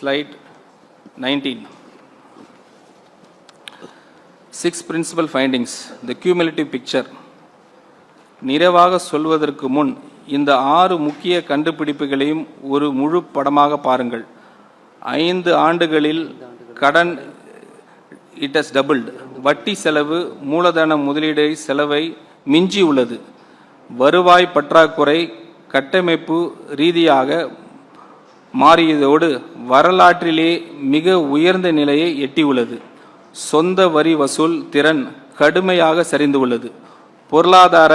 Slide 19. 6 principal findings. The cumulative picture. நிறைவாக சொல்வதற்கு முன் இந்த 6 முக்கிய கண்டுபிடிப்புகளையும் ஒரு முழு படமாக பாருங்கள். 5 ஆண்டுகளில் கடன் it has doubled. வட்டி செலவு மூலதன முதலீடு செலவை மிஞ்சி உள்ளது. வருவாய் பற்றாக்குறை கட்டமைப்பு ரீதியாக மாறியதோடு வரலாற்றிலே மிக உயர்ந்த நிலையை எட்டியுள்ளது. சொந்த வரி வசூல் திறன் கடுமையாக சரிந்துள்ளது. பொருளாதார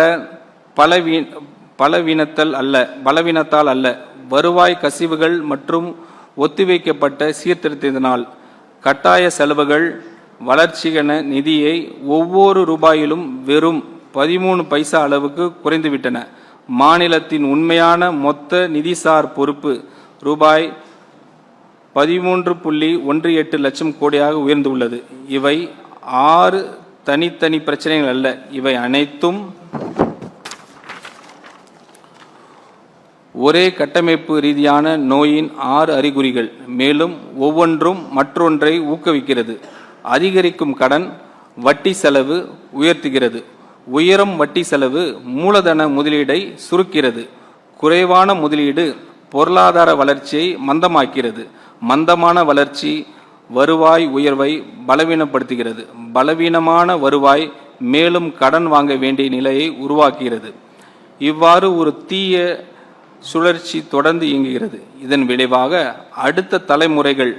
பலவீனத்தால் அல்ல, வருவாய் கசிவுகள் மற்றும் ஒத்திவைக்கப்பட்ட சீர்திருத்தத்தினால் கட்டாய செலவுகள் வளர்ச்சிகன நிதியை ஒவ்வொரு ரூபாயிலும் வெறும் 13 பைசா அளவுக்கு குறைந்துவிட்டன. மாநிலத்தின் உண்மையான மொத்த நிதிசார் பொறுப்பு ரூபாய் 13.18 லட்சம் கோடியாக உயர்ந்துள்ளது. இவை 6 தனித்தனி பிரச்சனைகள் அல்ல, இவை அனைத்தும் ஒரே கட்டமைப்பு ரீதியான நோயின் 6 அறிகுறிகள். மேலும் ஒவ்வொன்றும் மற்றொன்றை ஊக்குவிக்கிறது. அதிகரிக்கும் கடன் வட்டி செலவு உயர்த்துகிறது. உயரும் வட்டி செலவு மூலதன முதலீடை சுருக்கிறது. குறைவான முதலீடு பொருளாதார வளர்ச்சியை மந்தமாக்கிறது. மந்தமான வளர்ச்சி வருவாய் உயர்வை பலவீனப்படுத்துகிறது. பலவீனமான வருவாய் மேலும் கடன் வாங்க வேண்டிய நிலையை உருவாக்குகிறது. இவ்வாறு ஒரு தீய சுழற்சி தொடர்ந்து இயங்குகிறது. இதன் விளைவாக அடுத்த தலைமுறைகள்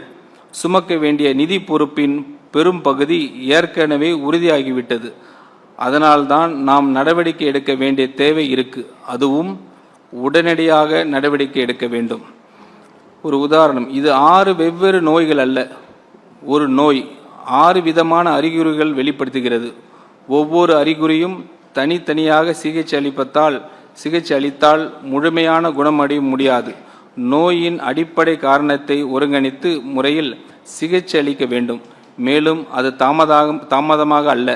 சுமக்க வேண்டிய நிதி பொறுப்பின் பெரும் பகுதி ஏற்கனவே உறுதியாகிவிட்டது. அதனால்தான் நாம் நடவடிக்கை எடுக்க வேண்டிய தேவை இருக்கு. அதுவும் உடனடியாக நடவடிக்கை எடுக்க வேண்டும். ஒரு உதாரணம், இது 6 வெவ்வேறு நோய்கள் அல்ல, ஒரு நோய் 6 விதமான அறிகுறிகள் வெளிப்படுத்துகிறது. ஒவ்வொரு அறிகுறியும் தனித்தனியாக சிகிச்சை அளித்தால் முழுமையான குணமடைய முடியாது. நோயின் அடிப்படை காரணத்தை ஒருங்கிணைத்து முறையில் சிகிச்சை அளிக்க வேண்டும். மேலும் அது தாமதமாக அல்ல,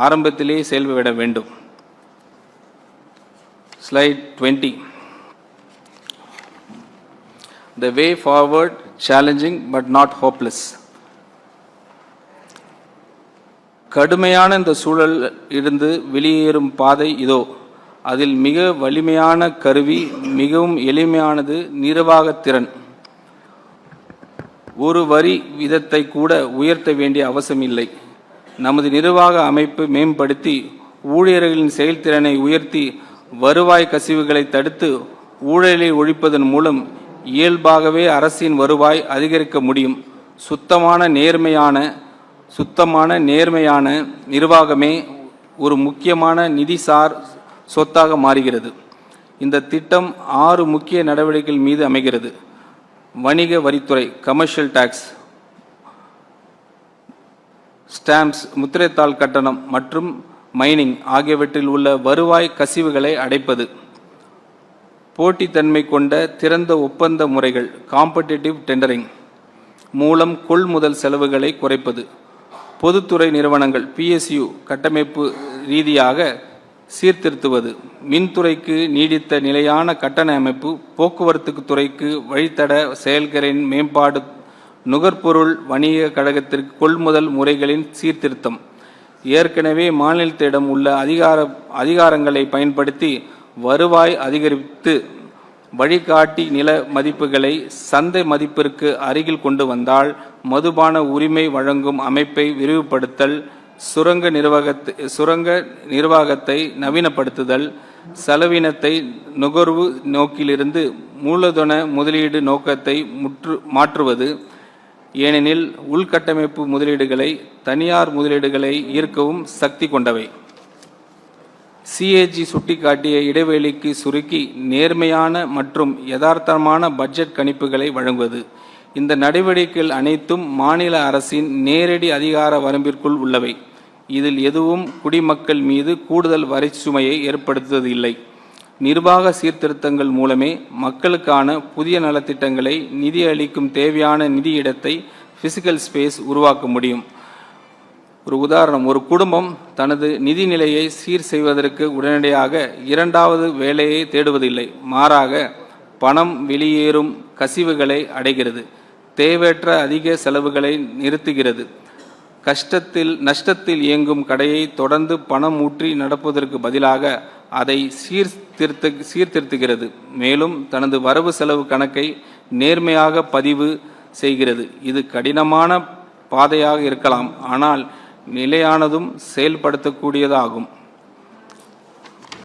ஆரம்பத்திலே செயல்பட வேண்டும். Slide 20. The way forward challenging but not hopeless. கடுமையான இந்த சூழல் இருந்து வெளியேறும் பாதை இதோ. அதில் மிக வலிமையான கருவி, மிகவும் எளிமையானது நிர்வாகத்திறன். ஒரு வரி விதத்தை கூட உயர்த்த வேண்டிய அவசியம் இல்லை. நமது நிர்வாக அமைப்பு மேம்படுத்தி ஊழியர்களின் செயல்திறனை உயர்த்தி வருவாய் கசிவுகளை தடுத்து ஊழலை ஒழிப்பதன் மூலம் இயல்பாகவே அரசின் வருவாய் அதிகரிக்க முடியும். சுத்தமான நேர்மையான நிர்வாகமே ஒரு முக்கியமான நிதிசார் சொத்தாக மாறுகிறது. இந்த திட்டம் 6 முக்கிய நடவடிக்கைகள் மீது அமைகிறது. வணிக வரித்துறை கமர்ஷியல் டாக்ஸ், ஸ்டாம்ப்ஸ் முத்திரைத்தாள் கட்டணம் மற்றும் மைனிங் ஆகியவற்றில் உள்ள வருவாய் கசிவுகளை அடைப்பது. போட்டித்தன்மை கொண்ட திறந்த ஒப்பந்த முறைகள் காம்படிட்டிவ் டெண்டரிங் மூலம் கொள்முதல் செலவுகளை குறைப்பது. பொதுத்துறை நிறுவனங்கள் PSU கட்டமைப்பு ரீதியாக சீர்திருத்துவது. மின்துறைக்கு நீடித்த நிலையான கட்டண அமைப்பு, போக்குவரத்து துறைக்கு வழித்தட செயல்களின் மேம்பாடு, நுகர்பொருள் வணிக கழகத்திற்கு கொள்முதல் முறைகளின் சீர்திருத்தம். ஏற்கனவே மாநிலத்திடம் உள்ள அதிகாரங்களை பயன்படுத்தி வருவாய் அதிகரித்து வழிகாட்டி நில மதிப்புகளை சந்தை மதிப்பிற்கு அருகில் கொண்டு வந்தால், மதுபான உரிமை வழங்கும் அமைப்பை விரிவுபடுத்தல், சுரங்க நிர்வாகத்தை நவீனப்படுத்துதல், செலவினத்தை நுகர்வு நோக்கிலிருந்து மூலதன முதலீடு நோக்கத்தை மாற்றுவது. ஏனெனில் உள்கட்டமைப்பு முதலீடுகளை தனியார் முதலீடுகளை ஈர்க்கவும் சக்தி கொண்டவை. CAG சுட்டிக்காட்டிய இடைவெளிக்கு சுருக்கி நேர்மையான மற்றும் யதார்த்தமான பட்ஜெட் கணிப்புகளை வழங்குவது. இந்த நடவடிக்கைகள் அனைத்தும் மாநில அரசின் நேரடி அதிகார வரம்பிற்குள் உள்ளவை. இதில் எதுவும் குடிமக்கள் மீது கூடுதல் வரி சுமையை ஏற்படுத்துவதில்லை. நிர்வாக சீர்திருத்தங்கள் மூலமே மக்களுக்கான புதிய நலத்திட்டங்களை நிதி அளிக்கும் தேவையான நிதி இடத்தை பிசிக்கல் ஸ்பேஸ் உருவாக்க முடியும். ஒரு உதாரணம், ஒரு குடும்பம் தனது நிதி நிலையை சீர் செய்வதற்கு உடனடியாக இரண்டாவது வேலையை தேடுவதில்லை. மாறாக பணம் வெளியேறும் கசிவுகளை அடைகிறது. தேவையற்ற அதிக செலவுகளை நிறுத்துகிறது. நஷ்டத்தில் இயங்கும் கடையை தொடர்ந்து பணம் ஊற்றி நடப்பதற்கு பதிலாக அதை சீர்திருத்துகிறது. மேலும் தனது வரவு செலவு கணக்கை நேர்மையாக பதிவு செய்கிறது. இது கடினமான பாதையாக இருக்கலாம், ஆனால் நிலையானதும் செயல்படுத்தக்கூடியதாகும்.